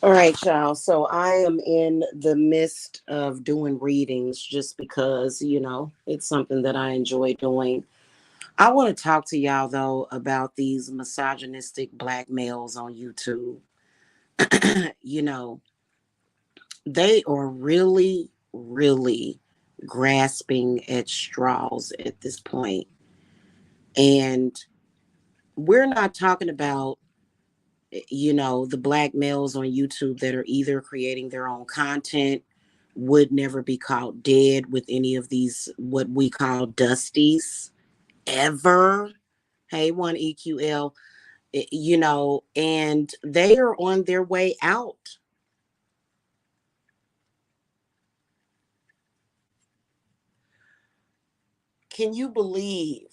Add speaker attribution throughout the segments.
Speaker 1: All right, y'all. So I am in the midst of doing readings just because, it's something that I enjoy doing. I want to talk to y'all, though, about these misogynistic black males on YouTube. you know, they are really, really grasping at straws at this point. And we're not talking about the black males on YouTube that are either creating their own content, would never be caught dead with any of these, what we call dusties, ever. Hey, one EQL, and they are on their way out. Can you believe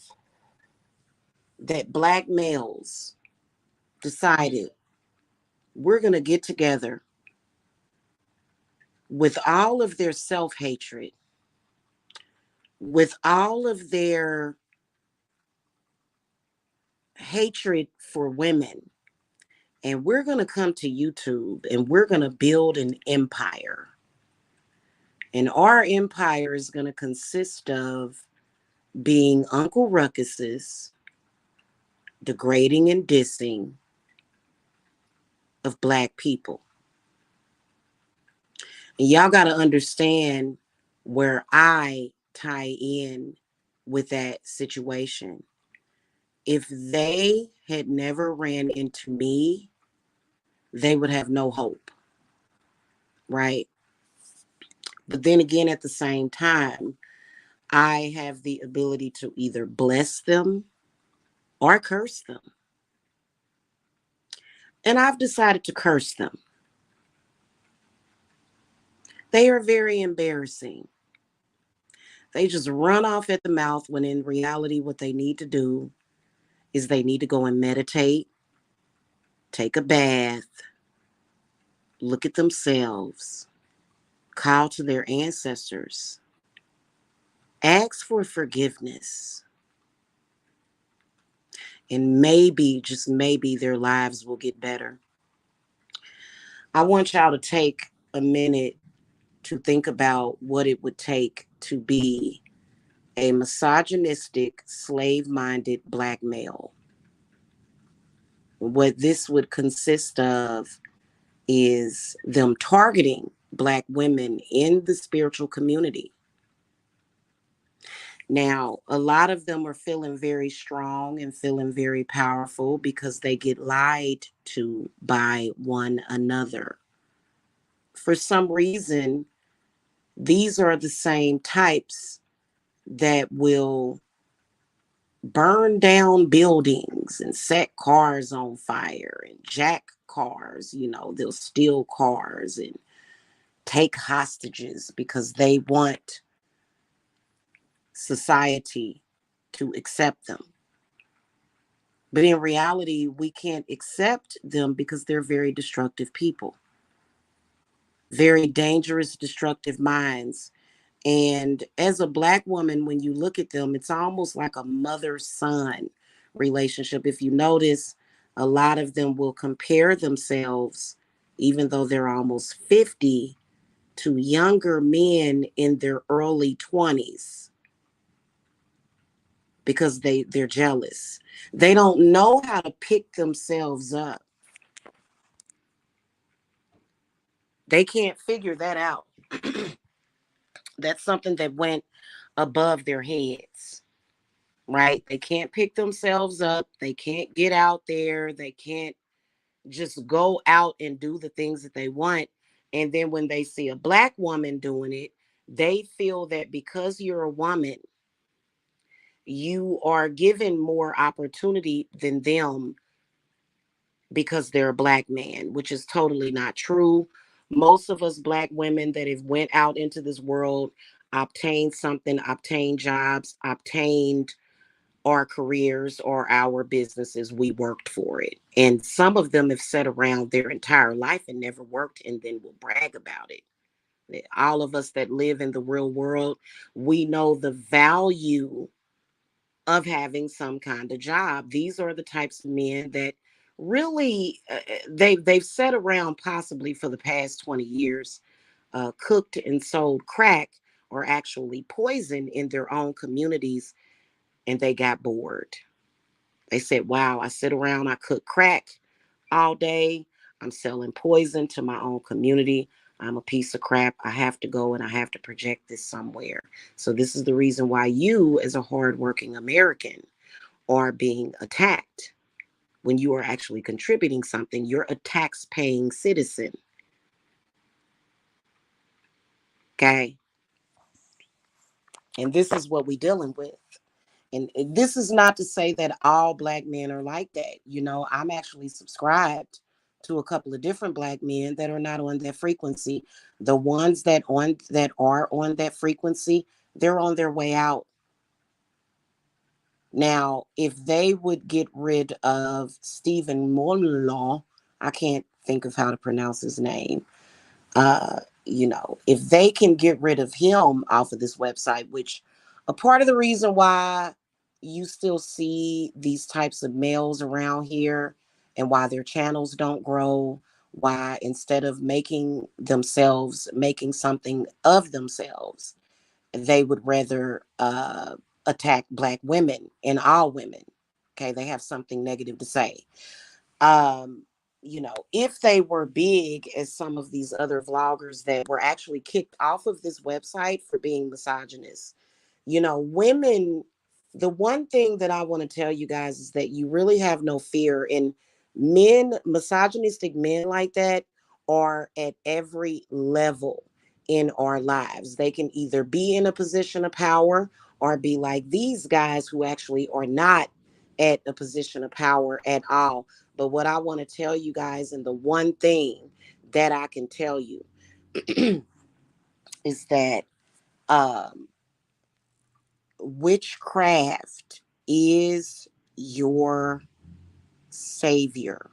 Speaker 1: that black males decided we're going to get together with all of their self hatred, with all of their hatred for women, and we're going to come to YouTube and we're going to build an empire. And our empire is going to consist of being Uncle Ruckus's degrading and dissing of black people. And y'all got to understand where I tie in with that situation. If they had never ran into me, they would have no hope, right? But then again, at the same time, I have the ability to either bless them or curse them. And I've decided to curse them. They are very embarrassing. They just run off at the mouth when in reality, what they need to do is they need to go and meditate, take a bath, look at themselves, call to their ancestors, ask for forgiveness, and maybe, just maybe, their lives will get better. I want y'all to take a minute to think about what it would take to be a misogynistic, slave minded black male. What this would consist of is them targeting black women in the spiritual community. Now, a lot of them are feeling very strong and feeling very powerful because they get lied to by one another. For some reason, these are the same types that will burn down buildings and set cars on fire and jack cars. They'll steal cars and take hostages because they want society to accept them. But in reality, we can't accept them because they're very destructive people, very dangerous, destructive minds. And as a black woman, when you look at them, it's almost like a mother-son relationship. If you notice, a lot of them will compare themselves, even though they're almost 50, to younger men in their early 20s because they're jealous. They don't know how to pick themselves up. They can't figure that out. That's something that went above their heads, right? They can't pick themselves up. They can't get out there. They can't just go out and do the things that they want. And then when they see a black woman doing it, they feel that because you're a woman, you are given more opportunity than them because they're a black man, which is totally not true. Most of us black women that have went out into this world, obtained something, obtained jobs, obtained our careers or our businesses, we worked for it. And some of them have sat around their entire life and never worked and then will brag about it. All of us that live in the real world, we know the value of having some kind of job. These are the types of men that really, they've sat around possibly for the past 20 years, cooked and sold crack or actually poison in their own communities, and they got bored. They said, wow, I sit around, I cook crack all day. I'm selling poison to my own community. I'm a piece of crap. I have to go and I have to project this somewhere. So, this is the reason why you, as a hardworking American, are being attacked. When you are actually contributing something, you're a tax paying citizen. Okay. And this is what we're dealing with. And this is not to say that all Black men are like that. I'm actually subscribed to a couple of different Black men that are not on that frequency. The ones that are on that frequency, they're on their way out. Now, if they would get rid of Stephen Molon, I can't think of how to pronounce his name. If they can get rid of him off of this website, which a part of the reason why you still see these types of males around here and why their channels don't grow, why instead of making something of themselves, they would rather attack Black women and all women. Okay, they have something negative to say. um if they were big as some of these other vloggers that were actually kicked off of this website for being misogynist, women, the one thing that I want to tell you guys is that you really have no fear. And misogynistic men like that are at every level in our lives. They can either be in a position of power or be like these guys who actually are not at a position of power at all. But what I want to tell you guys, and the one thing that I can tell you is that um, witchcraft is your savior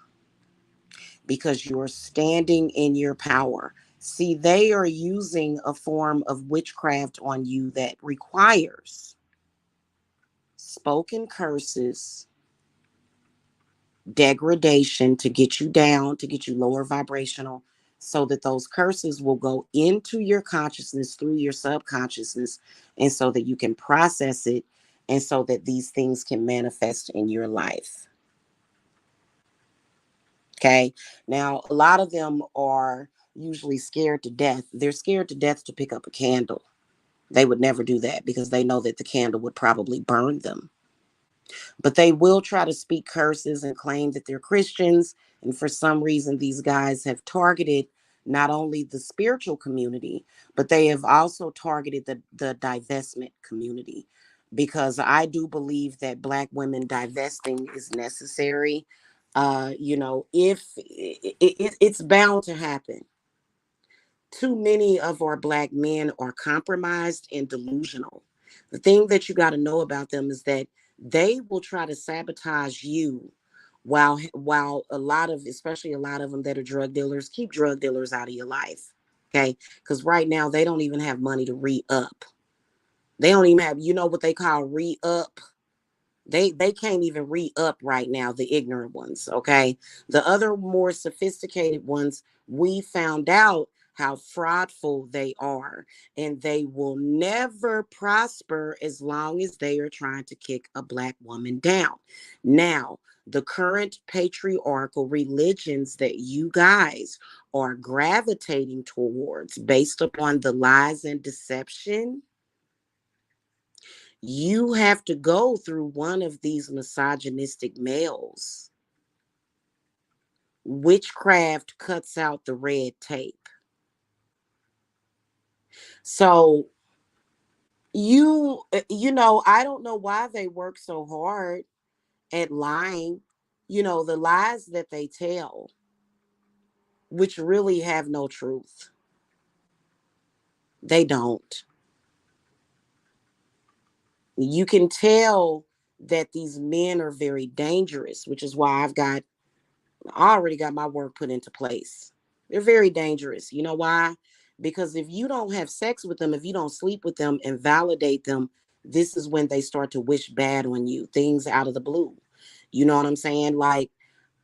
Speaker 1: because you're standing in your power. See, they are using a form of witchcraft on you that requires spoken curses, degradation to get you down, to get you lower vibrational, so that those curses will go into your consciousness through your subconsciousness, and so that you can process it, and so that these things can manifest in your life. Okay. Now, a lot of them are usually scared to death. They're scared to death to pick up a candle. They would never do that because they know that the candle would probably burn them. But they will try to speak curses and claim that they're Christians. And for some reason, these guys have targeted not only the spiritual community, but they have also targeted the divestment community. Because I do believe that Black women divesting is necessary. If it's bound to happen. Too many of our Black men are compromised and delusional. The thing that you got to know about them is that they will try to sabotage you, while especially a lot of them that are drug dealers, keep drug dealers out of your life. Okay, because right now they don't even have money to re-up. They don't even have, what they call re-up. They can't even re-up right now, the ignorant ones. Okay, the other more sophisticated ones, we found out how fraudful they are, and they will never prosper as long as they are trying to kick a Black woman down. Now, the current patriarchal religions that you guys are gravitating towards based upon the lies and deception, you have to go through one of these misogynistic males. Witchcraft cuts out the red tape. So I don't know why they work so hard at lying. The lies that they tell, which really have no truth. They don't. You can tell that these men are very dangerous, which is why I already got my work put into place. They're very dangerous. You know why? Because if you don't have sex with them, if you don't sleep with them and validate them, this is when they start to wish bad on you, things out of the blue. You know what I'm saying? Like,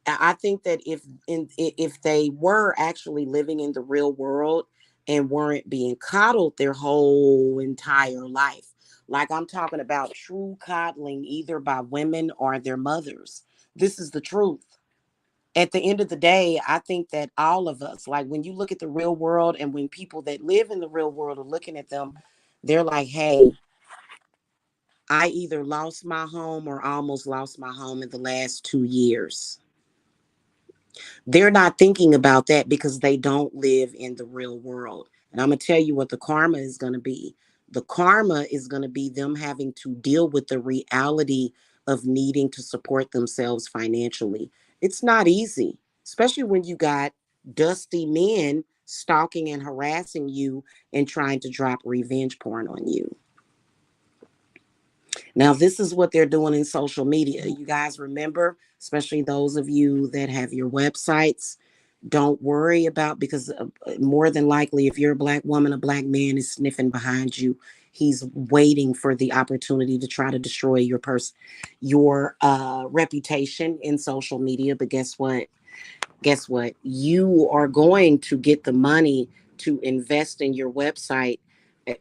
Speaker 1: I think that if they were actually living in the real world and weren't being coddled their whole entire life, like I'm talking about true coddling either by women or their mothers. This is the truth. At the end of the day, I think that all of us, like when you look at the real world and when people that live in the real world are looking at them, they're like, hey, I either lost my home or almost lost my home in the last 2 years. They're not thinking about that because they don't live in the real world. And I'm going to tell you what the karma is going to be. The karma is going to be them having to deal with the reality of needing to support themselves financially. It's not easy, especially when you got dusty men stalking and harassing you and trying to drop revenge porn on you. Now, this is what they're doing in social media. You guys remember, especially those of you that have your websites, don't worry about, because more than likely, if you're a black woman, a black man is sniffing behind you. He's waiting for the opportunity to try to destroy your reputation in social media. But guess what? Guess what? You are going to get the money to invest in your website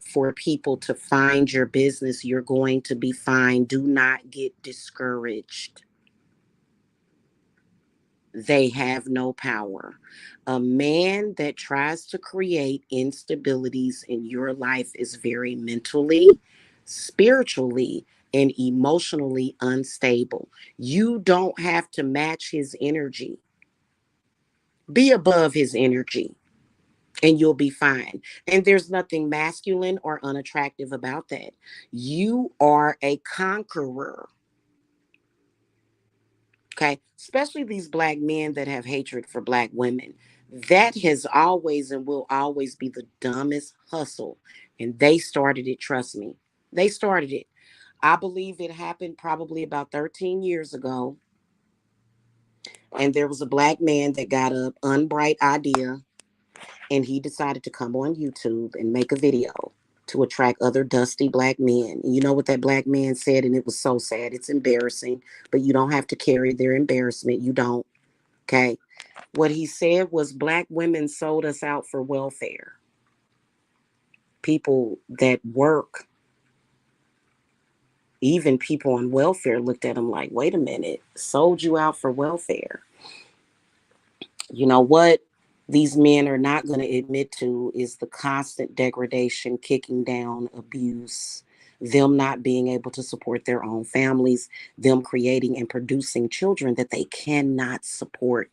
Speaker 1: for people to find your business. You're going to be fine. Do not get discouraged. They have no power. A man that tries to create instabilities in your life is very mentally, spiritually, and emotionally unstable. You don't have to match his energy. Be above his energy and you'll be fine. And there's nothing masculine or unattractive about that. You are a conqueror. Okay, especially these black men that have hatred for black women. That has always and will always be the dumbest hustle. And they started it, trust me. They started it. I believe it happened probably about 13 years ago. And there was a black man that got an unbright idea and he decided to come on YouTube and make a video to attract other dusty black men. And you know what that black man said? And it was so sad. It's embarrassing, but you don't have to carry their embarrassment. You don't. Okay. What he said was black women sold us out for welfare. People that work, even people on welfare, looked at him like, wait a minute, sold you out for welfare. You know what these men are not going to admit to is the constant degradation, kicking down, abuse, them not being able to support their own families, them creating and producing children that they cannot support,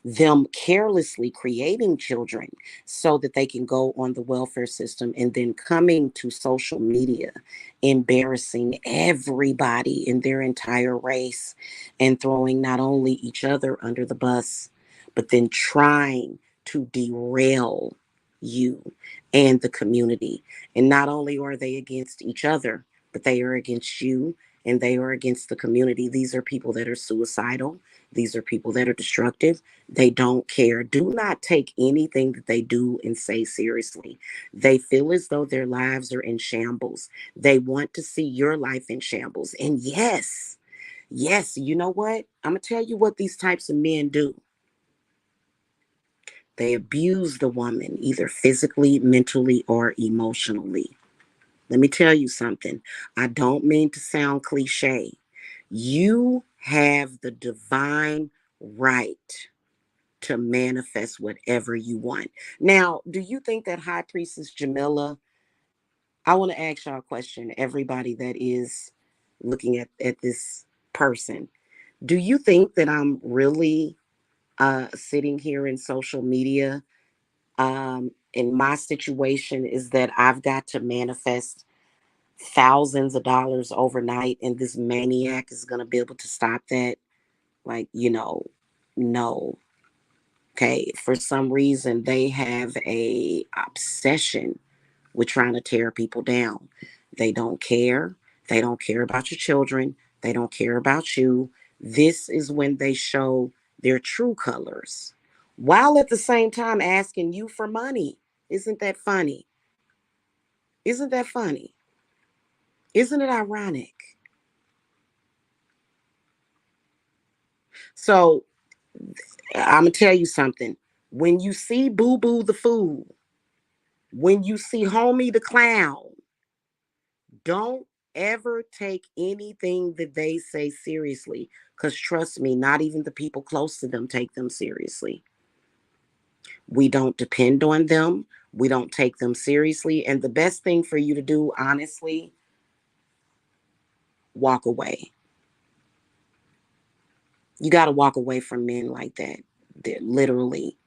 Speaker 1: them carelessly creating children so that they can go on the welfare system and then coming to social media, embarrassing everybody in their entire race and throwing not only each other under the bus, but then trying to derail you and the community. And not only are they against each other, but they are against you and they are against the community. These are people that are suicidal. These are people that are destructive. They don't care. Do not take anything that they do and say seriously. They feel as though their lives are in shambles. They want to see your life in shambles. And yes, yes, you know what? I'm going to tell you what these types of men do. They abuse the woman, either physically, mentally, or emotionally. Let me tell you something. I don't mean to sound cliche. You have the divine right to manifest whatever you want. Now, do you think that High Priestess Jamila, I want to ask y'all a question, everybody that is looking at this person. Do you think that I'm really sitting here in social media? And my situation is that I've got to manifest thousands of dollars overnight, and this maniac is going to be able to stop that? Like, no. Okay, for some reason they have a obsession with trying to tear people down. They don't care. They don't care about your children. They don't care about you. This is when they show their true colors, while at the same time asking you for money. Isn't that funny? Isn't that funny? Isn't it ironic? So I'm gonna tell you something. When you see Boo Boo the fool, when you see Homie the clown, don't ever take anything that they say seriously. Because trust me, not even the people close to them take them seriously. We don't depend on them. We don't take them seriously. And the best thing for you to do, honestly, walk away. You got to walk away from men like that. They're literally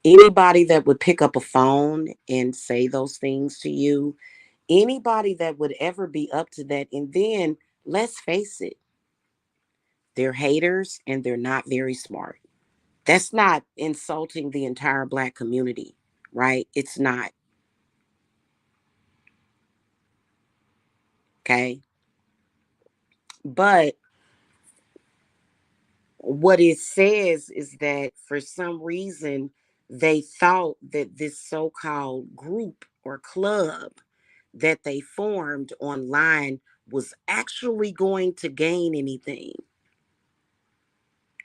Speaker 1: anybody that would pick up a phone and say those things to you, anybody that would ever be up to that. And then let's face it, they're haters and they're not very smart. That's not insulting the entire black community, right? It's not. Okay. But what it says is that for some reason, they thought that this so called group or club that they formed online was actually going to gain anything.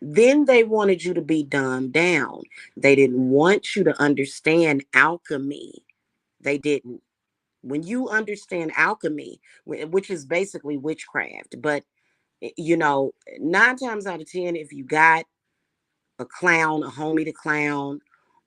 Speaker 1: Then they wanted you to be dumbed down. They didn't want you to understand alchemy. They didn't. When you understand alchemy, which is basically witchcraft, but you know, 9 times out of 10, if you got a clown, a homie to clown,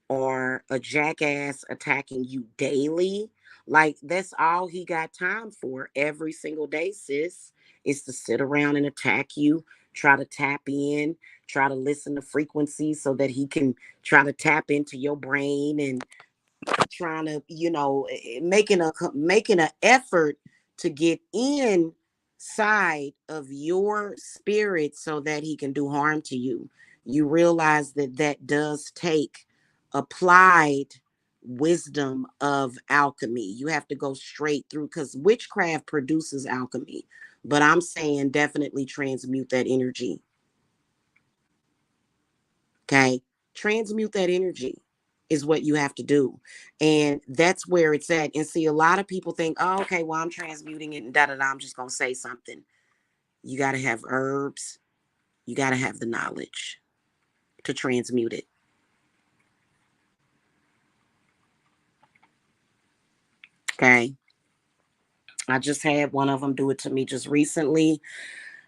Speaker 1: or a jackass attacking you daily, like that's all he got time for every single day, sis, is to sit around and attack you, try to tap in, try to listen to frequencies so that he can try to tap into your brain and trying to, making an effort to get inside of your spirit so that he can do harm to you. You realize that that does take applied wisdom of alchemy. You have to go straight through because witchcraft produces alchemy. But I'm saying definitely transmute that energy. Okay. Transmute that energy is what you have to do. And that's where it's at. And see, a lot of people think, oh, okay, well, I'm transmuting it and da da da. I'm just going to say something. You got to have herbs, you got to have the knowledge to transmute it. Okay. I just had one of them do it to me just recently.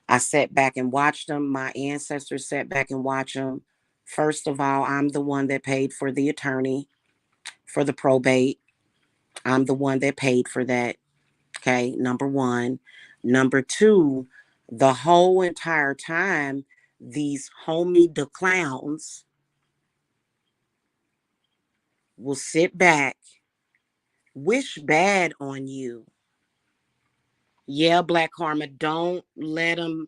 Speaker 1: I sat back and watched them. My ancestors sat back and watched them. First of all, I'm the one that paid for the attorney for the probate. I'm the one that paid for that. Okay, number one. Number two, the whole entire time, these homie the clowns will sit back, wish bad on you. Yeah, Black Karma, don't let them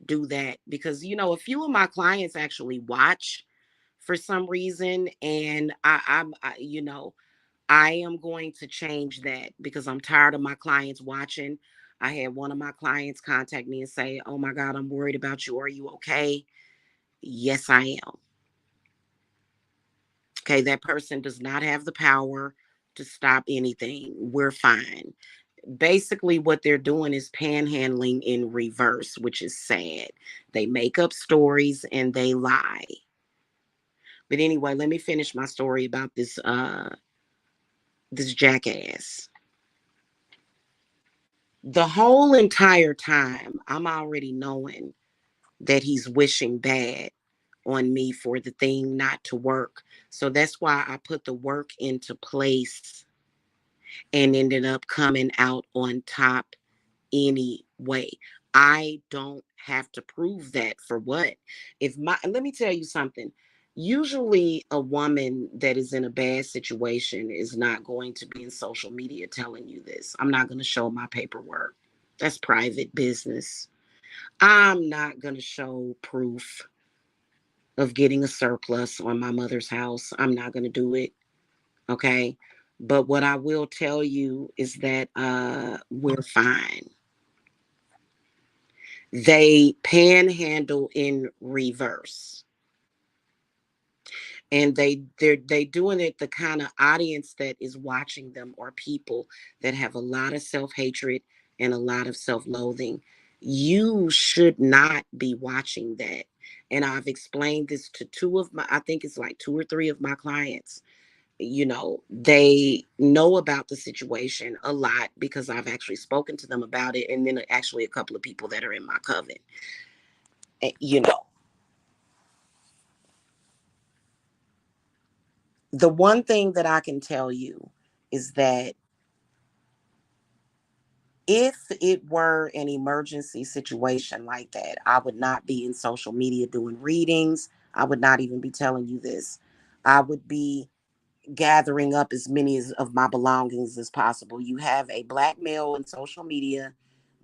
Speaker 1: do that because, a few of my clients actually watch for some reason. And I am going to change that because I'm tired of my clients watching. I had one of my clients contact me and say, oh my God, I'm worried about you. Are you okay? Yes, I am. Okay, that person does not have the power to stop anything. We're fine. Basically, what they're doing is panhandling in reverse, which is sad. They make up stories and they lie. But anyway, let me finish my story about this jackass. The whole entire time, I'm already knowing that he's wishing bad on me for the thing not to work. So that's why I put the work into place and ended up coming out on top anyway. I don't have to prove that for what? Let me tell you something. Usually a woman that is in a bad situation is not going to be in social media telling you this. I'm not going to show my paperwork. That's private business. I'm not going to show proof of getting a surplus on my mother's house. I'm not going to do it. Okay. But what I will tell you is that we're fine. They panhandle in reverse. And they doing it, the kind of audience that is watching them are people that have a lot of self-hatred and a lot of self-loathing. You should not be watching that. And I've explained this to I think it's like two or three of my clients. They know about the situation a lot because I've actually spoken to them about it. And then actually a couple of people that are in my coven. And, the one thing that I can tell you is that if it were an emergency situation like that, I would not be in social media doing readings. I would not even be telling you this. I would be gathering up as many of my belongings as possible. You have a black male in social media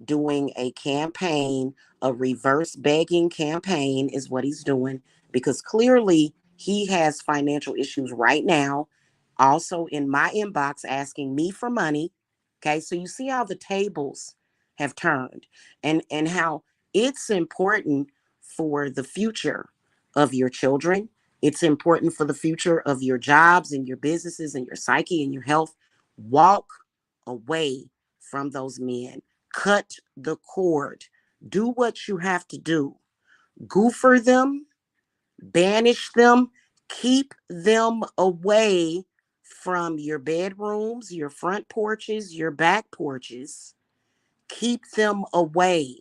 Speaker 1: doing a campaign, a reverse begging campaign is what he's doing, because clearly he has financial issues right now. Also in my inbox asking me for money. Okay, so you see how the tables have turned, and how it's important for the future of your children. It's important for the future of your jobs and your businesses and your psyche and your health. Walk away from those men. Cut the cord. Do what you have to do. Goofer them, banish them, keep them away from your bedrooms, your front porches, your back porches. Keep them away.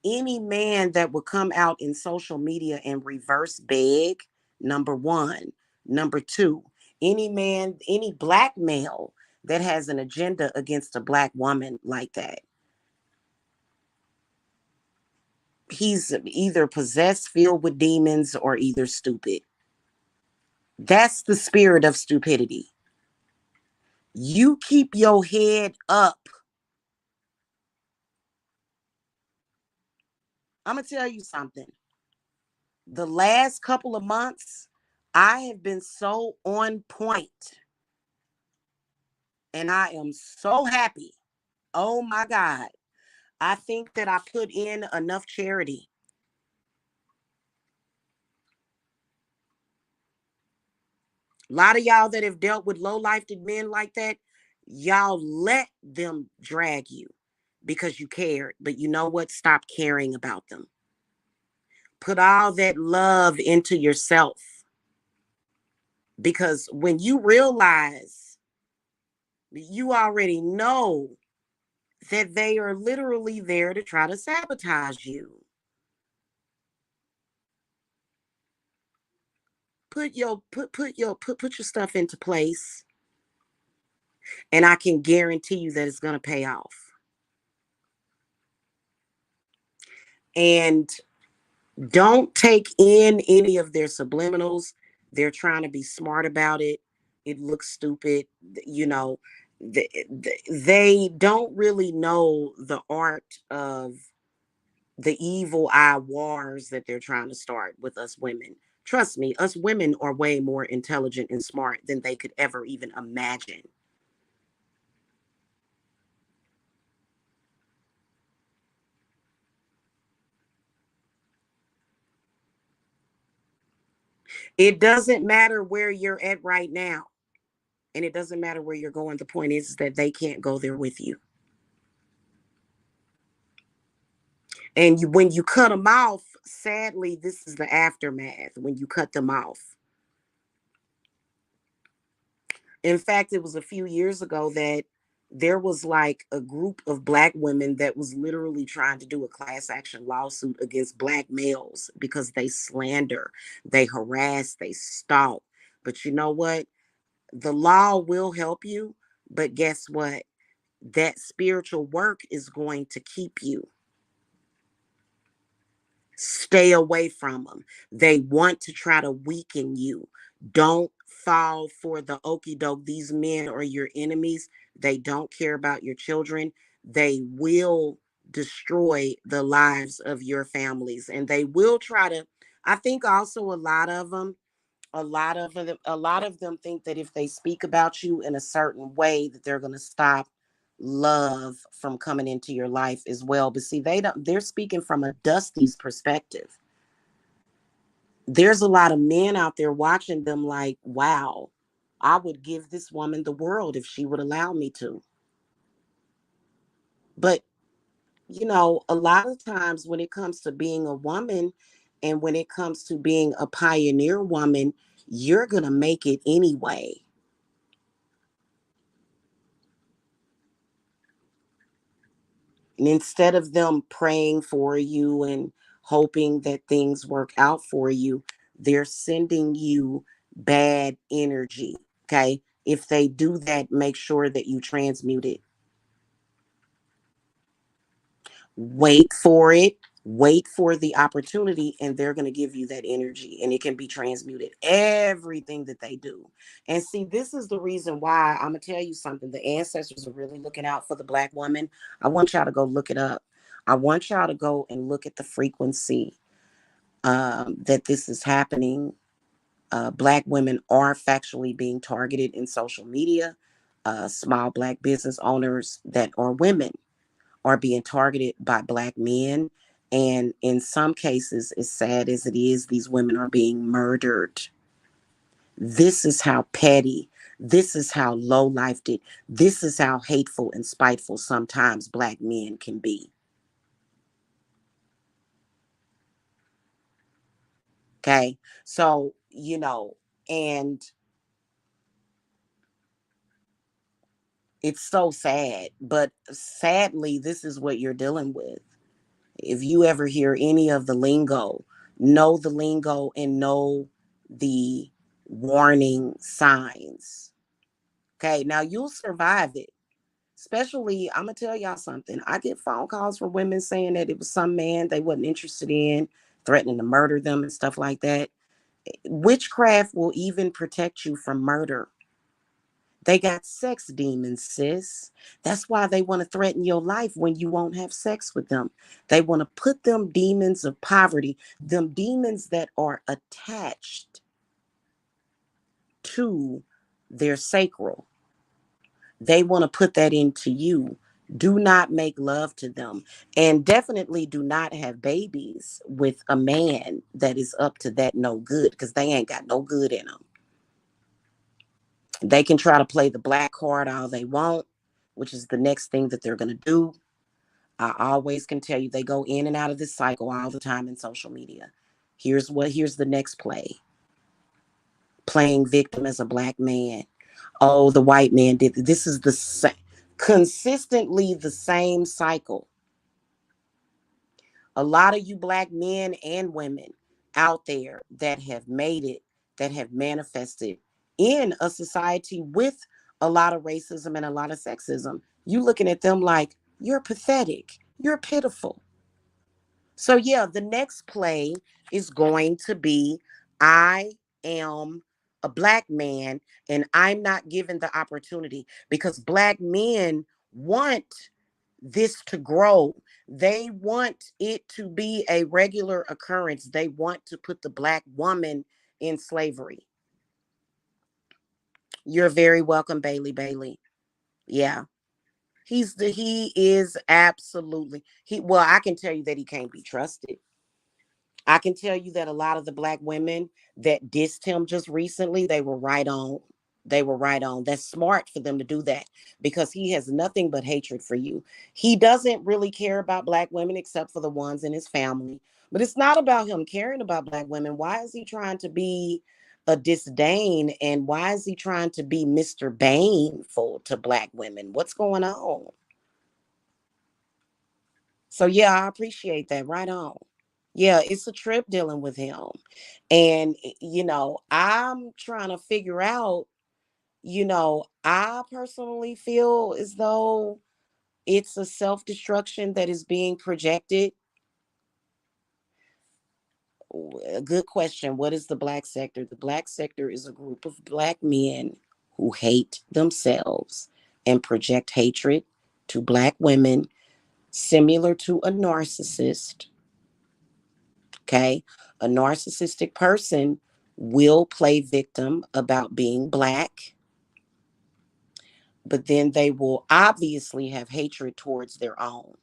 Speaker 1: Any man that would come out in social media and reverse beg, number one. Number two, any black male that has an agenda against a black woman like that, he's either possessed, filled with demons, or either stupid. That's the spirit of stupidity. You keep your head up. I'm going to tell you something. The last couple of months, I have been so on point, and I am so happy. Oh my God. I think that I put in enough charity. A lot of y'all that have dealt with low-life men like that, y'all let them drag you because you cared. But you know what? Stop caring about them. Put all that love into yourself. Because when you realize, you already know that they are literally there to try to sabotage you. Put your stuff into place, and I can guarantee you that it's going to pay off. And don't take in any of their subliminals. They're trying to be smart about it. It looks stupid. They don't really know the art of the evil eye wars that they're trying to start with us women. Trust me, us women are way more intelligent and smart than they could ever even imagine. It doesn't matter where you're at right now, and it doesn't matter where you're going. The point is that they can't go there with you. And when you cut them off, sadly, this is the aftermath when you cut them off. In fact, it was a few years ago that there was like a group of black women that was literally trying to do a class action lawsuit against black males because they slander, they harass, they stalk. But you know what? The law will help you, but guess what? That spiritual work is going to keep you. Stay away from them. They want to try to weaken you. Don't fall for the okey doke. These men are your enemies. They don't care about your children. They will destroy the lives of your families, and they will try to. I think also a lot of them think that if they speak about you in a certain way, that they're going to stop love from coming into your life as well. But see, they're speaking from a Dusty's perspective. There's a lot of men out there watching them like, wow, I would give this woman the world if she would allow me to. But a lot of times when it comes to being a woman and when it comes to being a pioneer woman, you're going to make it anyway. And instead of them praying for you and hoping that things work out for you, they're sending you bad energy. Okay. If they do that, make sure that you transmute it. Wait for it, wait for the opportunity, and they're going to give you that energy and it can be transmuted. Everything that they do. And see, this is the reason why I'm going to tell you something. The ancestors are really looking out for the Black woman. I want y'all to go look it up. I want y'all to go and look at the frequency that this is happening. Black women are factually being targeted in social media. Small Black business owners that are women are being targeted by Black men. And in some cases, as sad as it is, these women are being murdered. This is how petty, this is how low life did, this is how hateful and spiteful sometimes Black men can be. Okay. So, and it's so sad, but sadly, this is what you're dealing with. If you ever hear any of the lingo, know the lingo and know the warning signs. Okay, now you'll survive it. Especially, I'm gonna tell y'all something. I get phone calls from women saying that it was some man they wasn't interested in, threatening to murder them and stuff like that. Witchcraft will even protect you from murder. They got sex demons, sis. That's why they want to threaten your life when you won't have sex with them. They want to put them demons of poverty, them demons that are attached to their sacral. They want to put that into you. Do not make love to them. And definitely do not have babies with a man that is up to that no good, because they ain't got no good in them. They can try to play the black card all they want, which is the next thing that they're going to do. I always can tell you they go in and out of this cycle all the time in social media. Here's the next play. Playing victim as a Black man. Oh, the white man did this. Is the same, consistently the same cycle. A lot of you Black men and women out there that have made it, that have manifested in a society with a lot of racism and a lot of sexism, you looking at them like, you're pathetic, you're pitiful. So yeah, the next play is going to be, I am a Black man and I'm not given the opportunity, because Black men want this to grow. They want it to be a regular occurrence. They want to put the Black woman in slavery. You're very welcome, Bailey Bailey. Yeah. He is absolutely, well, I can tell you that he can't be trusted. I can tell you that a lot of the Black women that dissed him just recently, they were right on. They were right on. That's smart for them to do that, because he has nothing but hatred for you. He doesn't really care about Black women except for the ones in his family. But it's not about him caring about Black women. Why is he trying to be a disdain, and why is he trying to be Mr. Baneful to Black women? What's going on? So yeah, I appreciate that. Right on. Yeah, it's a trip dealing with him. And I'm trying to figure out, I personally feel as though it's a self-destruction that is being projected. A good question. What is the Black sector? The Black sector is a group of Black men who hate themselves and project hatred to Black women, similar to a narcissist. Okay. A narcissistic person will play victim about being Black, but then they will obviously have hatred towards their own.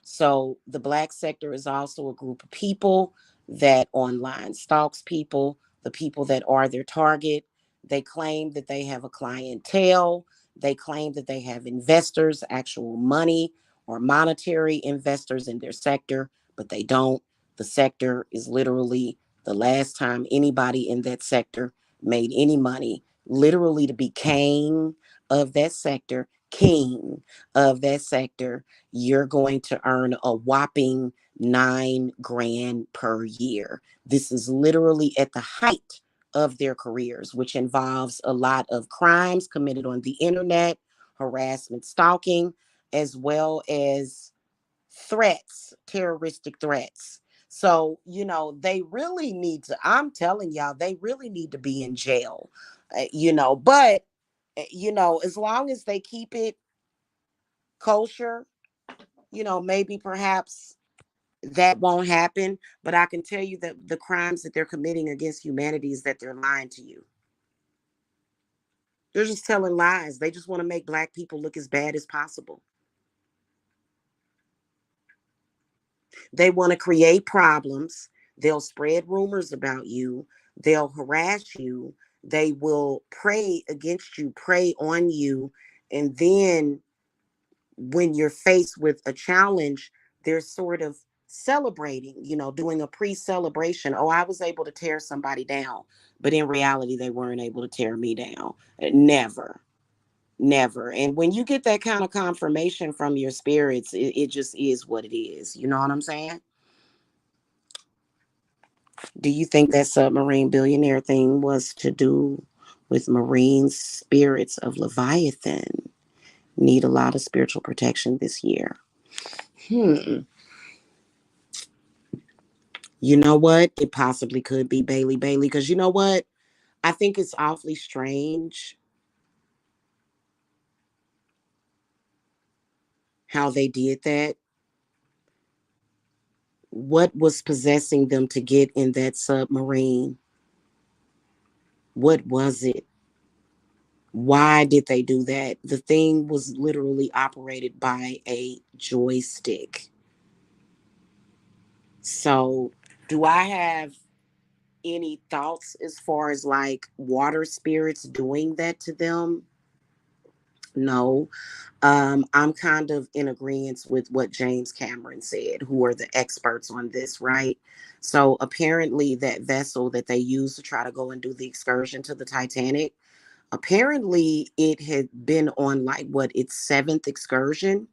Speaker 1: So the Black sector is also a group of people that online stalks people, the people that are their target. They claim that they have a clientele. They claim that they have investors, actual money, are monetary investors in their sector, but they don't. The sector is literally the last time anybody in that sector made any money. Literally, to be king of that sector, you're going to earn a whopping 9 grand per year. This is literally at the height of their careers, which involves a lot of crimes committed on the internet, harassment, stalking, as well as threats, terroristic threats. So, they really need to, I'm telling y'all, they really need to be in jail, but, as long as they keep it kosher, maybe perhaps that won't happen. But I can tell you that the crimes that they're committing against humanity is that they're lying to you. They're just telling lies. They just want to make Black people look as bad as possible. They want to create problems. They'll spread rumors about you. They'll harass you. They will prey against you, prey on you. And then when you're faced with a challenge, they're sort of celebrating, doing a pre-celebration. Oh, I was able to tear somebody down. But in reality, they weren't able to tear me down. Never. Never. And when you get that kind of confirmation from your spirits, it just is what it is. You know what I'm saying? Do you think that submarine billionaire thing was to do with marine spirits of Leviathan? Need a lot of spiritual protection this year. Hmm. You know what? It possibly could be Bailey, because you know what? I think it's awfully strange how they did that. What was possessing them to get in that submarine? What was it? Why did they do that? The thing was literally operated by a joystick. So, do I have any thoughts as far as like water spirits doing that to them? No. I'm kind of in agreement with what James Cameron said, who are the experts on this, right? So apparently that vessel that they used to try to go and do the excursion to the Titanic, apparently it had been on like what, its seventh excursion,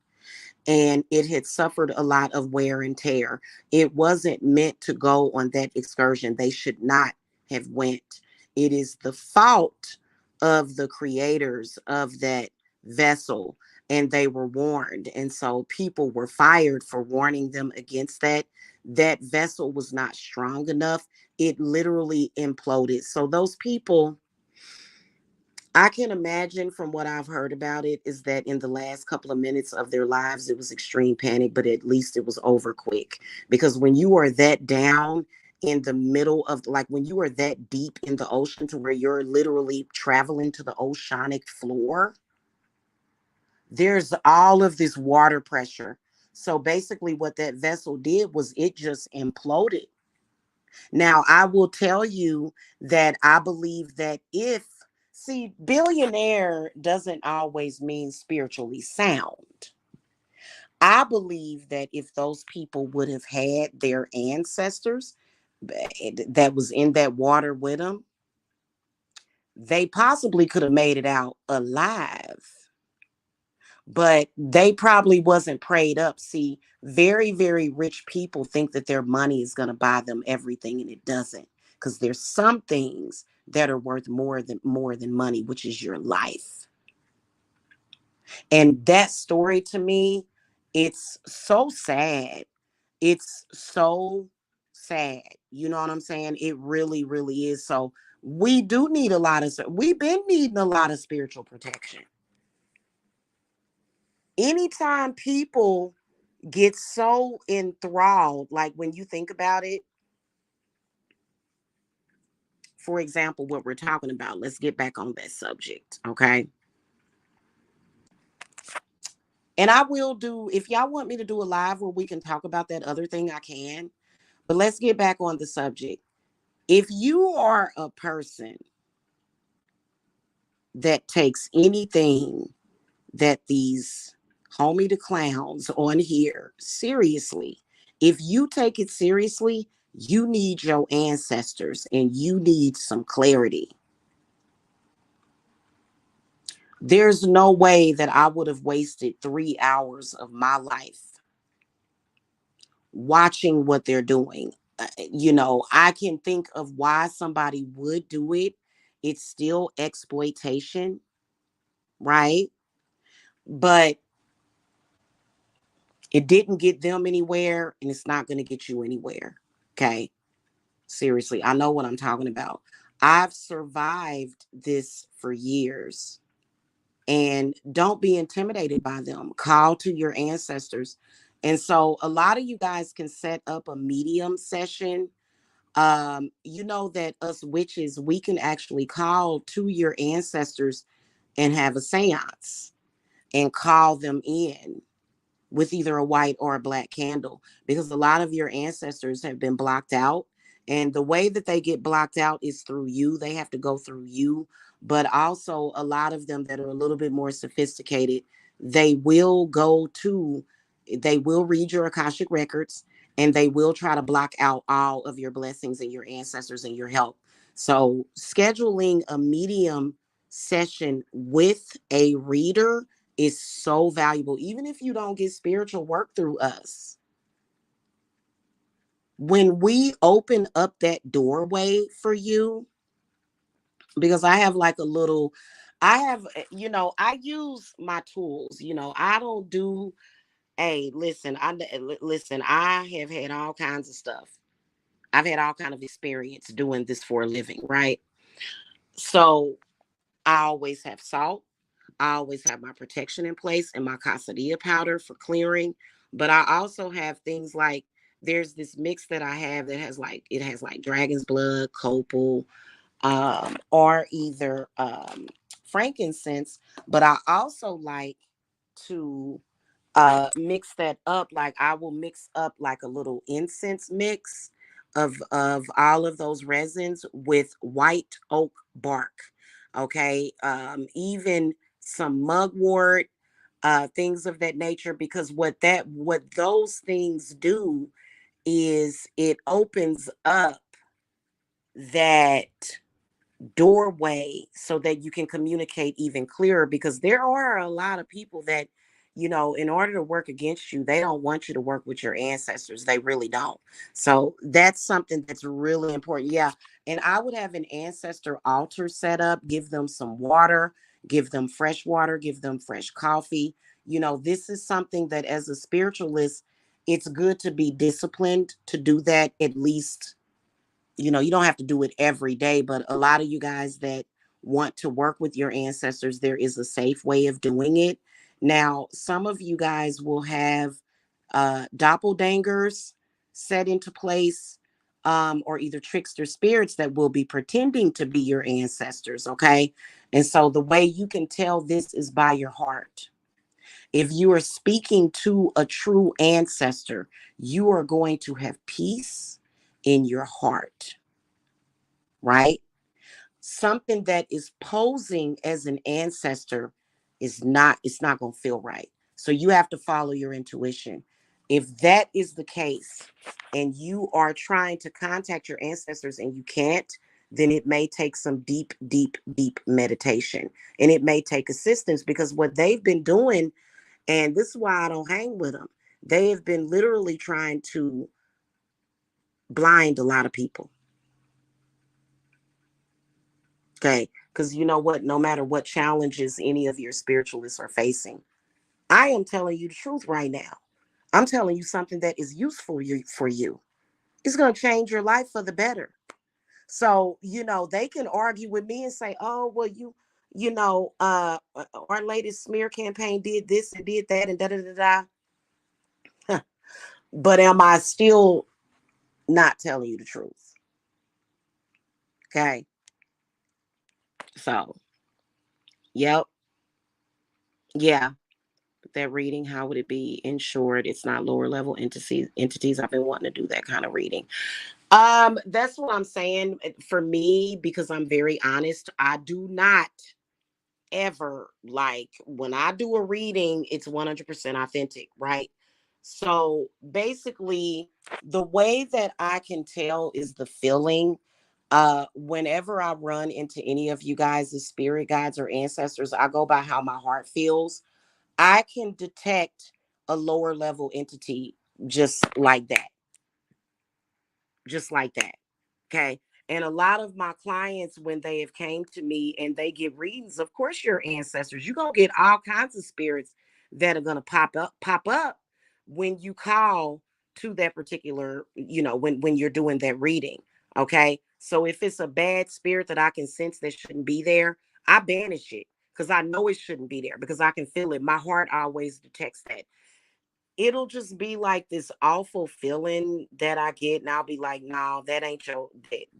Speaker 1: and it had suffered a lot of wear and tear. It wasn't meant to go on that excursion. They should not have went. It is the fault of the creators of that vessel, and they were warned. And so people were fired for warning them against that. That vessel was not strong enough. It literally imploded. So those people, I can imagine from what I've heard about it is that in the last couple of minutes of their lives, it was extreme panic, but at least it was over quick. Because when you are that down in the middle of, like, when you are that deep in the ocean to where you're literally traveling to the oceanic floor, there's all of this water pressure. So basically, what that vessel did was it just imploded. Now, I will tell you that I believe that see, billionaire doesn't always mean spiritually sound. I believe that if those people would have had their ancestors that was in that water with them, they possibly could have made it out alive. But they probably wasn't prayed up. See, very, very rich people think that their money is going to buy them everything, and it doesn't. Because there's some things that are worth more than money, which is your life. And that story to me, it's so sad. It's so sad. You know what I'm saying? It really, really is. So we've been needing a lot of spiritual protection. Anytime people get so enthralled, like when you think about it, for example, what we're talking about, let's get back on that subject, okay? And I will do, if y'all want me to do a live where we can talk about that other thing, I can. But let's get back on the subject. If you are a person that takes anything that these homie the clowns on here, seriously, if you take it seriously, you need your ancestors and you need some clarity. There's no way that I would have wasted 3 hours of my life watching what they're doing. I can think of why somebody would do it. It's still exploitation, right? But it didn't get them anywhere and it's not going to get you anywhere. Okay. Seriously, I know what I'm talking about. I've survived this for years. And don't be intimidated by them. Call to your ancestors. And so a lot of you guys can set up a medium session. You know that us witches, we can actually call to your ancestors and have a seance and call them in with either a white or a black candle, because a lot of your ancestors have been blocked out. And the way that they get blocked out is through you. They have to go through you. But also, a lot of them that are a little bit more sophisticated, they will go to, they will read your Akashic records and they will try to block out all of your blessings and your ancestors and your help. So, scheduling a medium session with a reader is so valuable. Even if you don't get spiritual work through us, when we open up that doorway for you, because I have like a little, I have, I use my tools. I don't do, hey, listen, I have had all kinds of stuff. I've had all kind of experience doing this for a living, right? So I always have salt. I always have my protection in place and my casadilla powder for clearing. But I also have things like, there's this mix that I have that has like dragon's blood, copal, or either frankincense. But I also like to mix that up. Like I will mix up like a little incense mix of all of those resins with white oak bark. Okay. Even some mugwort, things of that nature, because what those things do is it opens up that doorway so that you can communicate even clearer, because there are a lot of people that, in order to work against you, they don't want you to work with your ancestors. They really don't. So that's something that's really important. Yeah. And I would have an ancestor altar set up, give them some water, give them fresh water, give them fresh coffee. This is something that as a spiritualist, it's good to be disciplined to do that at least. You don't have to do it every day, but a lot of you guys that want to work with your ancestors, there is a safe way of doing it. Now, some of you guys will have doppelgangers set into place, or either trickster spirits that will be pretending to be your ancestors, okay? And so the way you can tell this is by your heart. If you are speaking to a true ancestor, you are going to have peace in your heart, right? Something that is posing as an ancestor it's not going to feel right. So you have to follow your intuition. If that is the case and you are trying to contact your ancestors and you can't, then it may take some deep, deep, deep meditation, and it may take assistance, because what they've been doing, and this is why I don't hang with them, they have been literally trying to blind a lot of people. Okay. Because you know what? No matter what challenges any of your spiritualists are facing, I am telling you the truth right now. I'm telling you something that is useful for you. It's going to change your life for the better. So, they can argue with me and say, oh, well, our latest smear campaign did this and did that and da da da da. But am I still not telling you the truth? Okay. So, yep. Yeah. That reading, how would it be? In short, it's not lower level entities. I've been wanting to do that kind of reading. That's what I'm saying. For me, because I'm very honest, I do not ever, like when I do a reading, it's 100% authentic, right? So basically, the way that I can tell is the feeling. Whenever I run into any of you guys as spirit guides or ancestors, I go by how my heart feels. I can detect a lower level entity just like that, just like that. Okay. And a lot of my clients, when they have came to me and they get readings, of course, your ancestors, you're gonna get all kinds of spirits that are gonna pop up when you call to that particular, when you're doing that reading. Okay. So if it's a bad spirit that I can sense that shouldn't be there, I banish it because I know it shouldn't be there because I can feel it. My heart always detects that. It'll just be like this awful feeling that I get, and I'll be like, "No, that ain't your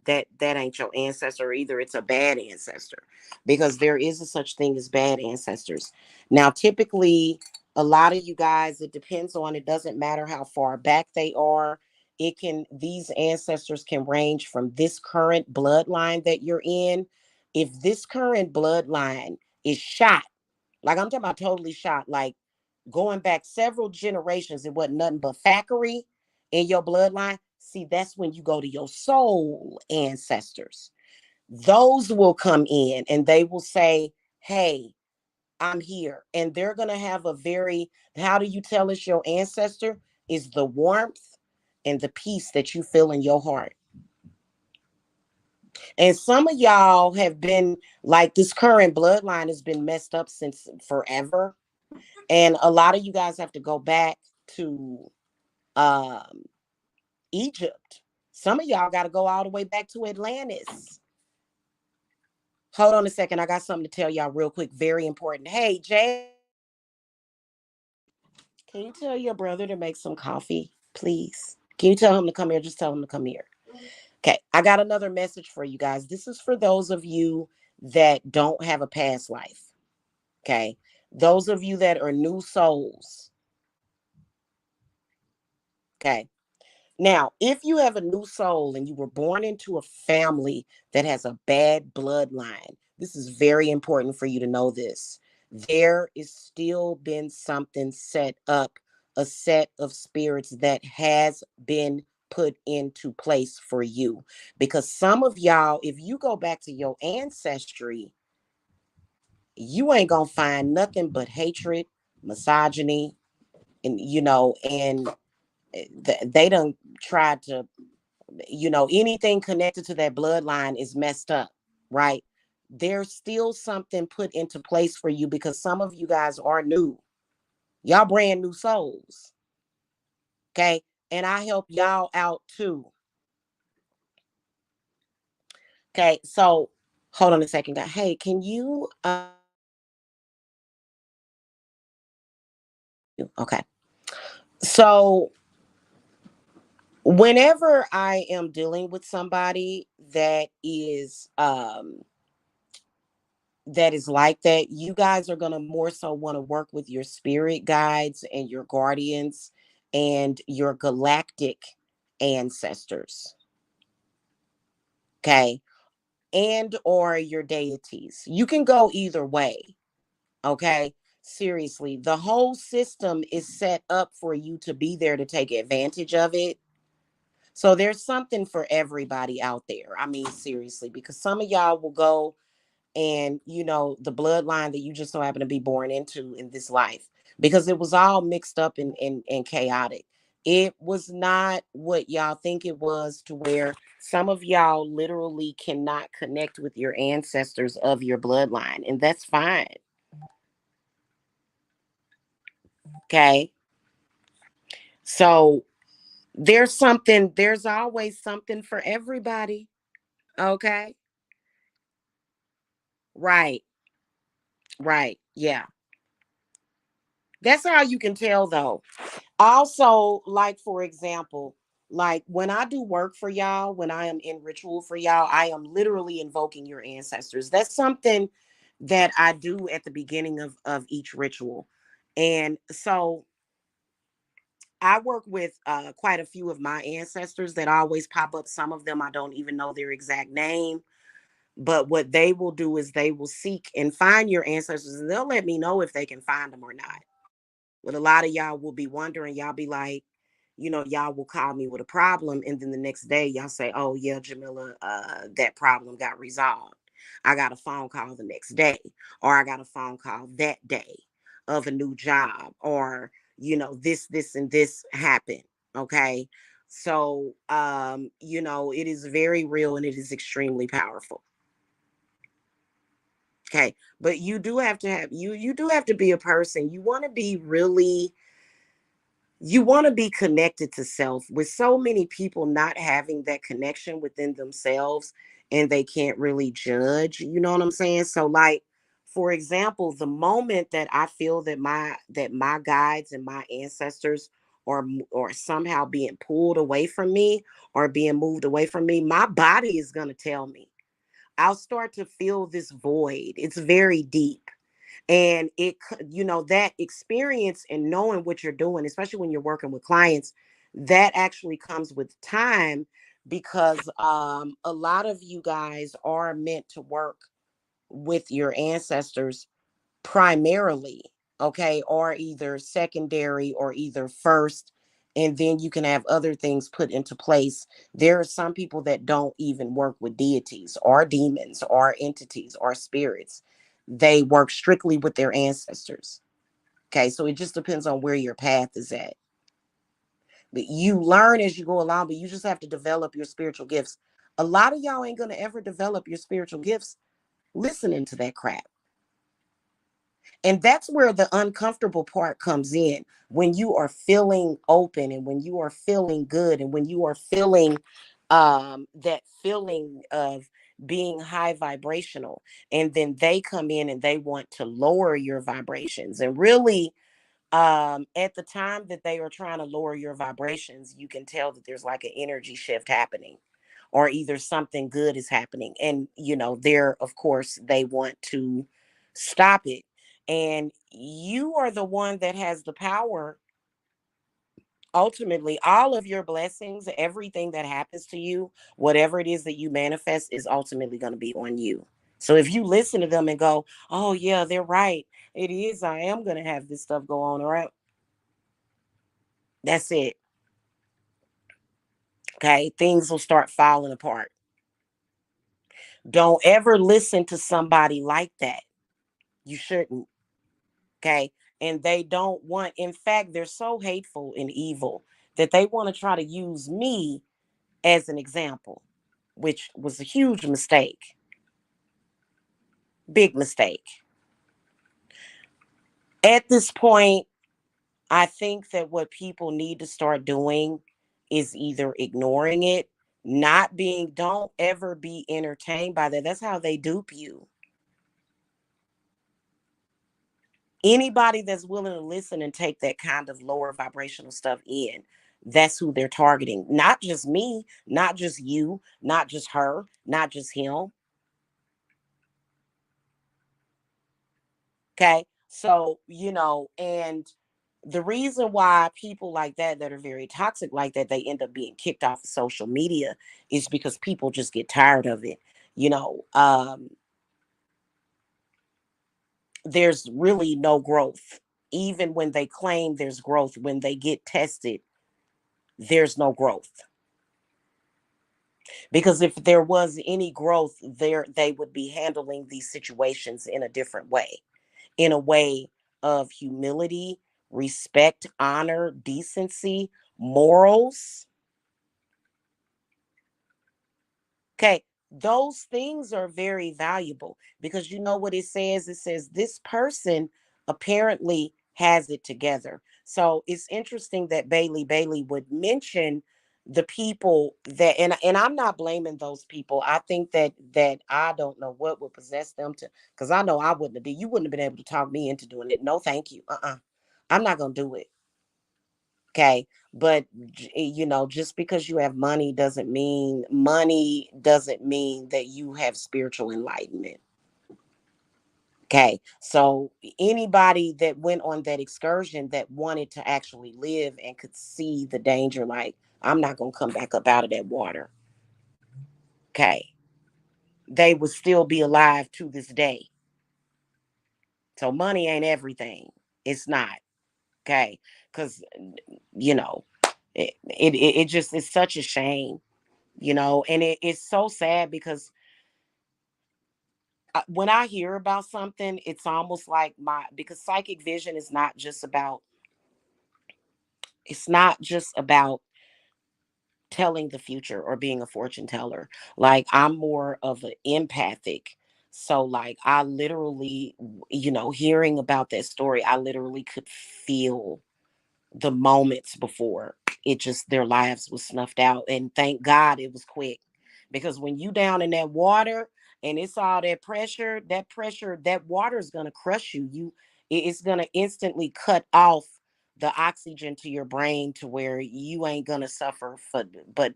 Speaker 1: that ain't your ancestor. Either it's a bad ancestor, because there is a such thing as bad ancestors." Now, typically, a lot of you guys, it depends on. It doesn't matter how far back they are. It can These ancestors can range from this current bloodline that you're in. If this current bloodline is shot, like I'm talking about totally shot, like going back several generations, it wasn't nothing but factory in your bloodline. See, that's when you go to your soul ancestors. Those will come in and they will say, "Hey, I'm here." And they're going to have a very, how do you tell it's your ancestor? Is the warmth and the peace that you feel in your heart. And some of y'all have been like, this current bloodline has been messed up since forever. And a lot of you guys have to go back to um, Egypt. Some of y'all got to go all the way back to Atlantis. Hold on a second. I got something to tell y'all real quick. Very important. Hey, Jay, can you tell your brother to make some coffee, please? Can you tell him to come here? Just tell him to come here. Okay. I got another message for you guys. This is for those of you that don't have a past life. Okay. Those of you that are new souls. Okay. Now, if you have a new soul and you were born into a family that has a bad bloodline, this is very important for you to know this. There is still been something set up, a set of spirits that has been put into place for you. Because some of y'all, if you go back to your ancestry, you ain't gonna find nothing but hatred, misogyny, and they don't try to, anything connected to that bloodline is messed up, right? There's still something put into place for you because some of you guys are new. Y'all brand new souls. Okay. And I help y'all out too. Okay. So hold on a second, guys. Hey, can you okay. So whenever I am dealing with somebody that is like that, you guys are going to more so want to work with your spirit guides and your guardians and your galactic ancestors. Okay. And or your deities. You can go either way. Okay. Seriously, the whole system is set up for you to be there to take advantage of it. So there's something for everybody out there. I mean, seriously, because some of y'all will go and the bloodline that you just so happen to be born into in this life, because it was all mixed up and chaotic. It was not what y'all think it was, to where some of y'all literally cannot connect with your ancestors of your bloodline, and that's fine. Okay. So there's always something for everybody. Okay. Right. Right. Yeah. That's how you can tell though. Also, like for example, like when I do work for y'all, when I am in ritual for y'all, I am literally invoking your ancestors. That's something that I do at the beginning of each ritual. And so I work with quite a few of my ancestors that always pop up. Some of them I don't even know their exact name. But what they will do is they will seek and find your ancestors, and they'll let me know if they can find them or not. But a lot of y'all will be wondering, y'all be like, y'all will call me with a problem, and then the next day y'all say, "Oh yeah, Jamila, that problem got resolved." I got a phone call the next day, or I got a phone call that day of a new job, or this and this happened. Okay. So it is very real and it is extremely powerful. Okay. But you do have to have you do have to be a person. You want to be connected to self. With so many people not having that connection within themselves, and they can't really judge, you know what I'm saying? So like, for example, the moment that I feel that my guides and my ancestors or somehow being pulled away from me or being moved away from me, my body is going to tell me. I'll start to feel this void. It's very deep. And that experience and knowing what you're doing, especially when you're working with clients, that actually comes with time, because a lot of you guys are meant to work with your ancestors primarily, okay, or either secondary or either first, and then you can have other things put into place. There are some people that don't even work with deities or demons or entities or spirits. They work strictly with their ancestors. Okay, so it just depends on where your path is at. But you learn as you go along, but you just have to develop your spiritual gifts. A lot of y'all ain't gonna ever develop your spiritual gifts listening to that crap. And that's where the uncomfortable part comes in, when you are feeling open and when you are feeling good and when you are feeling that feeling of being high vibrational, and then they come in and they want to lower your vibrations. And really, at the time that they are trying to lower your vibrations, you can tell that there's like an energy shift happening, or either something good is happening. And they're, of course, they want to stop it. And you are the one that has the power. Ultimately, all of your blessings, everything that happens to you, whatever it is that you manifest, is ultimately going to be on you. So if you listen to them and go, "Oh yeah, they're right, it is, I am going to have this stuff go on," all right, that's it. Okay, things will start falling apart. Don't ever listen to somebody like that. You shouldn't. Okay. And they don't want, in fact, they're so hateful and evil that they want to try to use me as an example, which was a huge mistake. Big mistake. At this point, I think that what people need to start doing is either ignoring it, don't ever be entertained by that. That's how they dupe you. Anybody that's willing to listen and take that kind of lower vibrational stuff in, that's who they're targeting. Not just me, not just you, not just her, not just him. Okay. So, and the reason why people like that are very toxic like that, they end up being kicked off of social media, is because people just get tired of it. You know, um, there's really no growth. Even when they claim there's growth, when they get tested, there's no growth. Because if there was any growth there, they would be handling these situations in a different way, in a way of humility, respect, honor, decency, morals. Okay, those things are very valuable, because you know what it says? It says this person apparently has it together. So it's interesting that Bailey would mention the people that, and I'm not blaming those people. I think that I don't know what would possess them to, because I know I wouldn't have been, you wouldn't have been able to talk me into doing it. No, thank you. I'm not gonna do it. Okay. But just because you have money doesn't mean that you have spiritual enlightenment. Okay. So anybody that went on that excursion that wanted to actually live and could see the danger, like, I'm not gonna come back up out of that water. Okay. they would still be alive to this day. So money ain't everything. It's not. Okay. Because, you know, it just is such a shame, and it's so sad because when I hear about something, it's almost like because psychic vision is not just about, it's not just about telling the future or being a fortune teller. Like I'm more of an empathic. So like I literally, hearing about that story, I literally could feel the moments before it just their lives was snuffed out. And thank God it was quick. Because when you down in that water and it's all that pressure, that water is gonna crush you. It's gonna instantly cut off the oxygen to your brain to where you ain't gonna suffer for but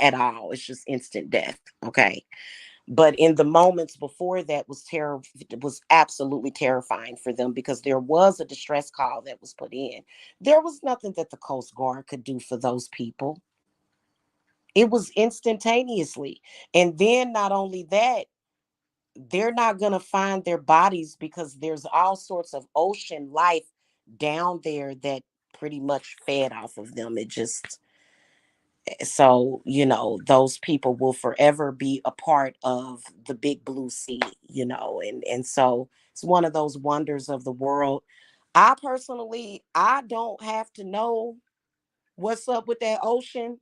Speaker 1: at all. It's just instant death. Okay. But in the moments before that was absolutely terrifying for them because there was a distress call that was put in. There was nothing that the Coast Guard could do for those people. It was instantaneously. And then not only that, they're not going to find their bodies because there's all sorts of ocean life down there that pretty much fed off of them. It just so those people will forever be a part of the big blue sea, and so it's one of those wonders of the world. I don't have to know what's up with that ocean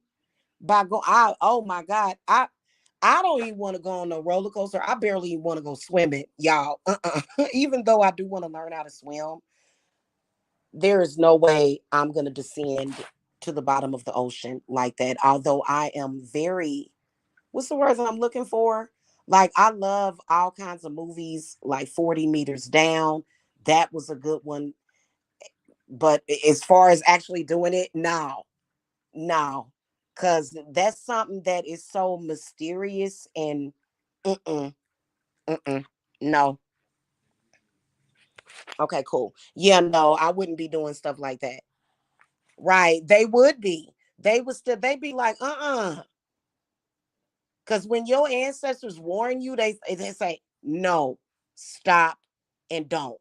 Speaker 1: by go I oh my God, I don't even want to go on a roller coaster. I barely even want to go swimming, y'all. Even though I do want to learn how to swim, there is no way I'm going to descend to the bottom of the ocean like that. Although I am very, what's the word that I'm looking for? Like, I love all kinds of movies, like 40 Meters Down. That was a good one. But as far as actually doing it, no, no. Because that's something that is so mysterious and mm-mm, mm-mm, no. Okay, cool. Yeah, no, I wouldn't be doing stuff like that. Right. They would be. They'd be like, because when your ancestors warn you, they say, no, stop, and don't.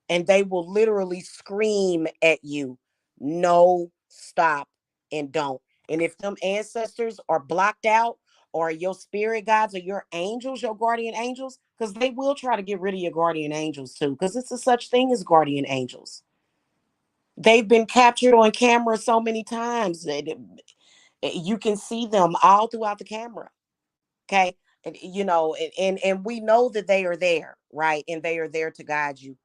Speaker 1: And they will literally scream at you, no, stop, and don't. And if them ancestors are blocked out, or your spirit guides or your angels, your guardian angels, because they will try to get rid of your guardian angels too, because it's a such thing as guardian angels. They've been captured on camera so many times that you can see them all throughout the camera. Okay. And we know that they are there, right? And they are there to guide you.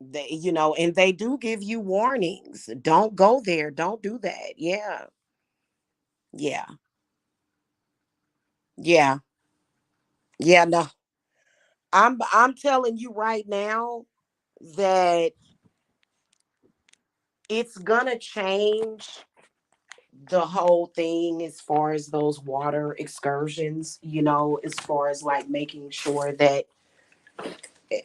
Speaker 1: And they do give you warnings. Don't go there. Don't do that. Yeah. Yeah. Yeah. Yeah. No. I'm telling you right now that it's gonna change the whole thing as far as those water excursions, as far as like making sure that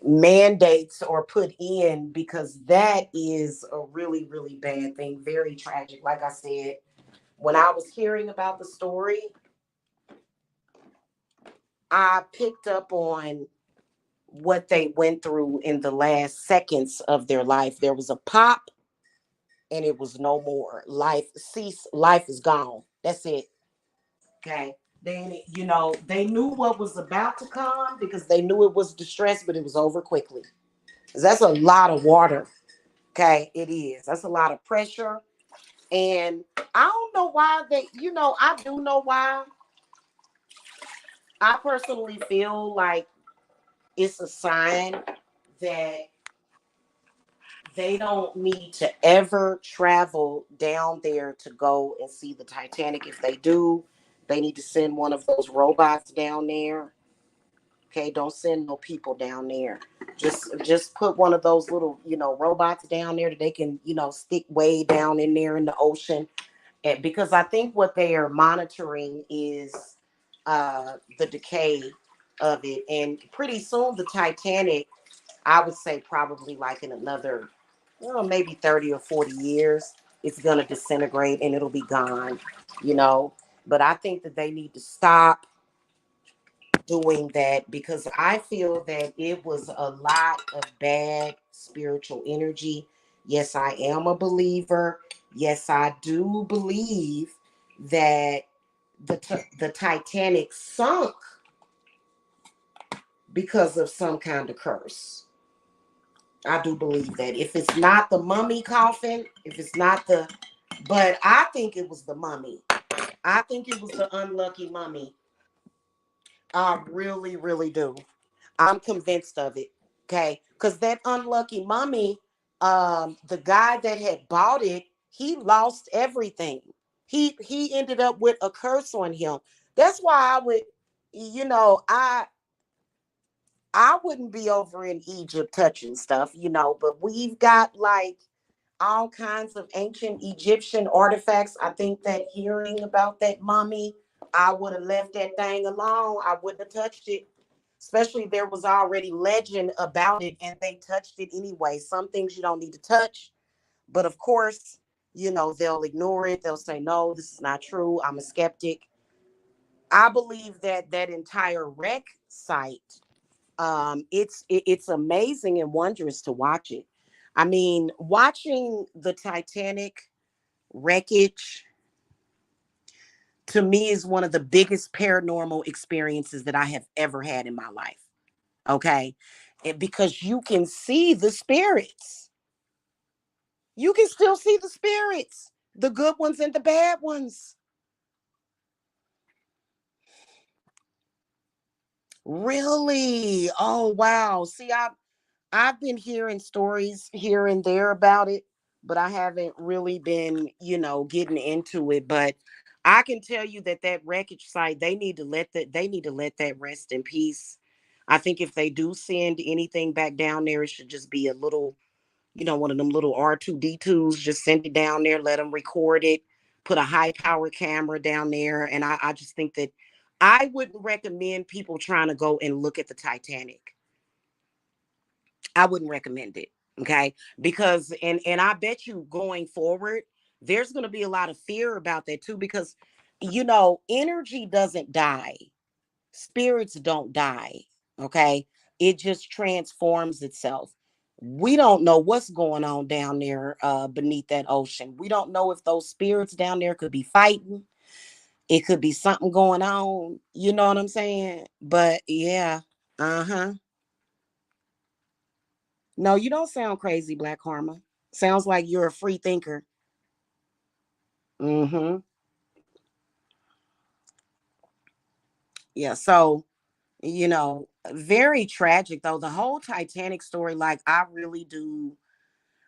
Speaker 1: mandates are put in because that is a really, really bad thing. Very tragic. Like I said, when I was hearing about the story, I picked up on what they went through in the last seconds of their life. There was a pop and it was no more. Life cease, life is gone. That's it. Okay. They knew what was about to come because they knew it was distress, but it was over quickly. That's a lot of water. Okay, it is. That's a lot of pressure. And I don't know why I do know why. I personally feel like it's a sign that they don't need to ever travel down there to go and see the Titanic. If they do, they need to send one of those robots down there. Okay, don't send no people down there. Just put one of those little, robots down there that they can, stick way down in there in the ocean. And because I think what they are monitoring is the decay of it. And pretty soon the Titanic, I would say probably like in another, maybe 30 or 40 years, it's gonna disintegrate and it'll be gone, you know. But I think that they need to stop doing that because I feel that it was a lot of bad spiritual energy. Yes, I am a believer. Yes, I do believe that the Titanic sunk because of some kind of curse. I do believe that. If it's not the mummy coffin, if it's not the, but I think it was the mummy. I think it was the unlucky mummy. I really, really do. I'm convinced of it. Okay. Because that unlucky mummy, the guy that had bought it, he lost everything. He ended up with a curse on him. That's why I would, you know, I wouldn't be over in Egypt touching stuff, but we've got like all kinds of ancient Egyptian artifacts. I think that hearing about that mummy, I would have left that thing alone. I wouldn't have touched it. Especially there was already legend about it and they touched it anyway. Some things you don't need to touch, but of course, they'll ignore it. They'll say, no, this is not true. I'm a skeptic. I believe that that entire wreck site, it's amazing and wondrous to watch it. I mean, watching the Titanic wreckage to me is one of the biggest paranormal experiences that I have ever had in my life. Okay. Because you can see the spirits. You can still see the spirits, the good ones and the bad ones. Really? Oh, wow. See, I've been hearing stories here and there about it, but I haven't really been, getting into it. But I can tell you that that wreckage site, they need to let that rest in peace. I think if they do send anything back down there, it should just be a little, one of them little R2D2s. Just send it down there, let them record it, put a high power camera down there, and I just think that I wouldn't recommend people trying to go and look at the Titanic. I wouldn't recommend it. Okay. Because and I bet you going forward, there's gonna be a lot of fear about that too, because energy doesn't die. Spirits don't die. Okay. It just transforms itself. We don't know what's going on down there beneath that ocean. We don't know if those spirits down there could be fighting. It could be something going on. You know what I'm saying? But yeah. Uh-huh. No, you don't sound crazy, Black Karma. Sounds like you're a free thinker. Mm-hmm. Yeah. So, very tragic though. The whole Titanic story, like I really do.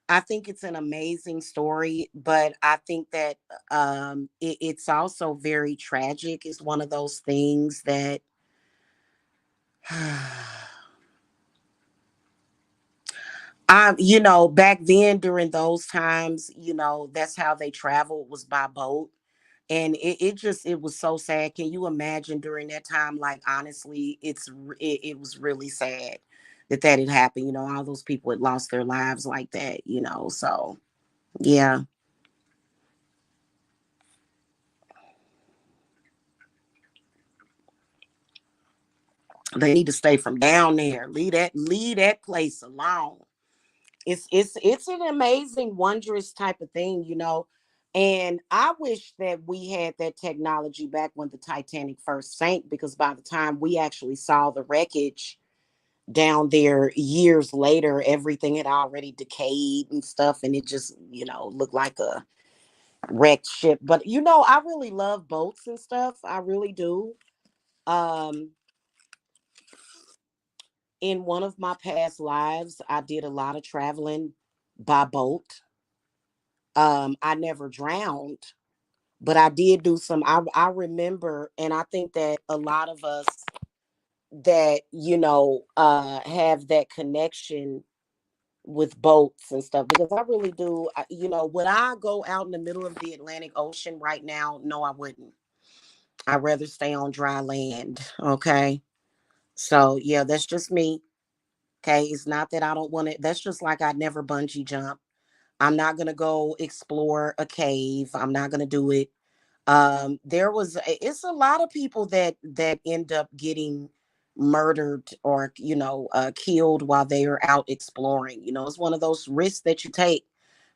Speaker 1: I think it's an amazing story, but I think that it's also very tragic. It's one of those things that back then during those times, that's how they traveled was by boat. And it was so sad. Can you imagine during that time? Like honestly, it was really sad that had happened. All those people had lost their lives like that. So yeah, they need to stay from down there. Leave that place alone. It's an amazing, wondrous type of thing. And I wish that we had that technology back when the Titanic first sank, because by the time we actually saw the wreckage down there years later, everything had already decayed and stuff, and it just, looked like a wrecked ship. But I really love boats and stuff. I really do. Um, in one of my past lives, I did a lot of traveling by boat. I never drowned, but I did do some. I remember, and I think that a lot of us that have that connection with boats and stuff, because I really do. Would I go out in the middle of the Atlantic Ocean right now? No, I wouldn't. I'd rather stay on dry land. Okay. So, yeah, that's just me. Okay. It's not that I don't want it. That's just like I'd never bungee jump. I'm not going to go explore a cave. I'm not going to do it. It's a lot of people that end up getting murdered or killed while they are out exploring. It's one of those risks that you take.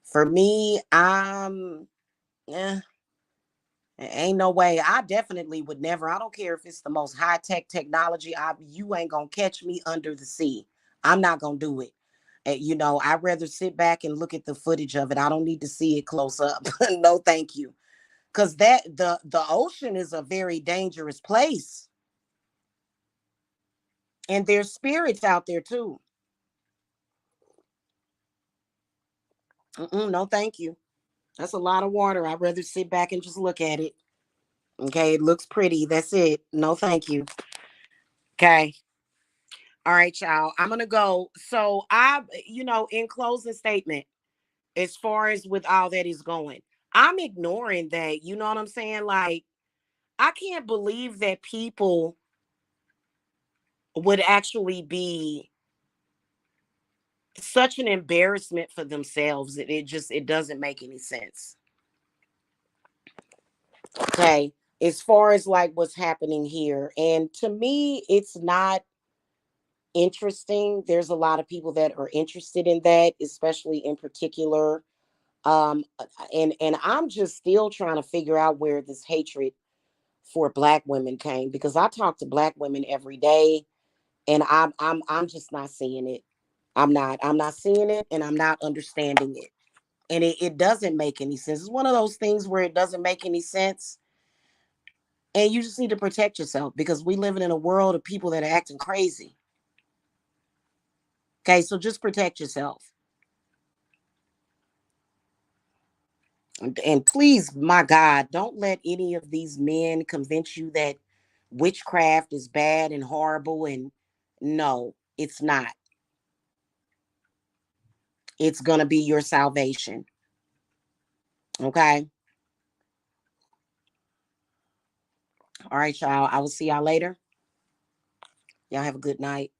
Speaker 1: For me, eh, ain't no way. I definitely would never. I don't care if it's the most high tech technology. You ain't gonna catch me under the sea. I'm not gonna do it. I'd rather sit back and look at the footage of it. I don't need to see it close up. No, thank you. Because the ocean is a very dangerous place, and there's spirits out there too. No, thank you. That's a lot of water. I'd rather sit back and just look at it. Okay, it looks pretty. That's it. No, thank you. Okay. All right, y'all. I'm gonna go. So in closing statement, as far as with all that is going, I'm ignoring that. You know what I'm saying? Like, I can't believe that people would actually be such an embarrassment for themselves. It doesn't make any sense. Okay. As far as like what's happening here. And to me, it's not interesting. There's a lot of people that are interested in that, especially in particular. And I'm just still trying to figure out where this hatred for black women came, because I talk to black women every day, and I'm just not seeing it. I'm not seeing it, and I'm not understanding it. And it doesn't make any sense. It's one of those things where it doesn't make any sense. And you just need to protect yourself, because we living in a world of people that are acting crazy. Okay, so just protect yourself. And please, my God, don't let any of these men convince you that witchcraft is bad and horrible. And no, it's not. It's going to be your salvation. Okay. All right, y'all. I will see y'all later. Y'all have a good night.